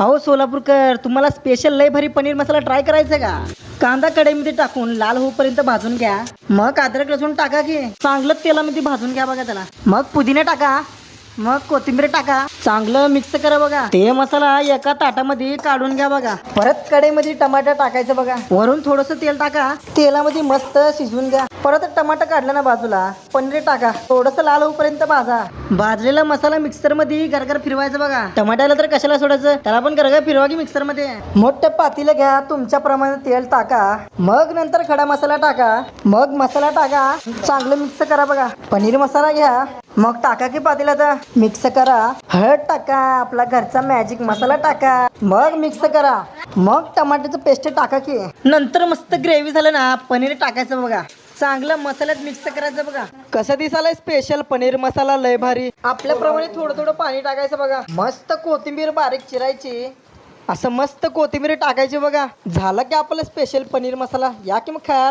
अहो सोलापूरकर, तुम्हाला स्पेशल लय भारी पनीर मसाला ट्राय करायचा का? कांदा कढईमध्ये टाकून लाल होईपर्यंत भाजून घ्या. मग अद्रक लसूण टाका की चांगलं तेलामध्ये भाजून घ्या बघा त्याला. मग पुदिना टाका, मग कोथिंबीर टाका, चांगलं मिक्स करा बघा. ते मसाला एका ताटामध्ये काढून घ्या बघा. परत कढईमध्ये टमाटर टाकायचं बघा. वरून थोडस तेल टाका, तेलामध्ये मस्त शिजवून घ्या. परत टमाटर काढलं ना बाजूला, पनीर टाका, थोडस लाल होईपर्यंत भाजा. भाजलेला मसाला मिक्सर मध्ये गरगर फिरवायचं बघा. टमाट्याला तर कशाला सोडायचं, त्याला पण गरगर फिरवा की मिक्सर मध्ये. मोठं पातेलं घ्या, तुमच्या प्रमाणे तेल टाका, मग नंतर खडा मसाला टाका, मग मसाला टाका, चांगलं मिक्स करा बघा. पनीर मसाला घ्या, मग टाका की पातेल्यात, मिक्स करा. हळद टाका, आपला घरचा मॅजिक मसाला टाका, मग मिक्स करा. मग टमाट्याचं पेस्ट टाका की. नंतर मस्त ग्रेव्ही झालं ना, पनीर टाकायचं बघा. चांगलं मसाल्यात मिक्स करायचं बघा. कसं दिसायला स्पेशल पनीर मसाला लय भारी. आपल्याप्रमाणे थोडं थोडं पाणी टाकायचं बघा. मस्त कोथिंबीर बारीक चिरायची, असं मस्त कोथिंबीर टाकायची बघा. झालं की आपलं स्पेशल पनीर मसाला. या की मग खायला.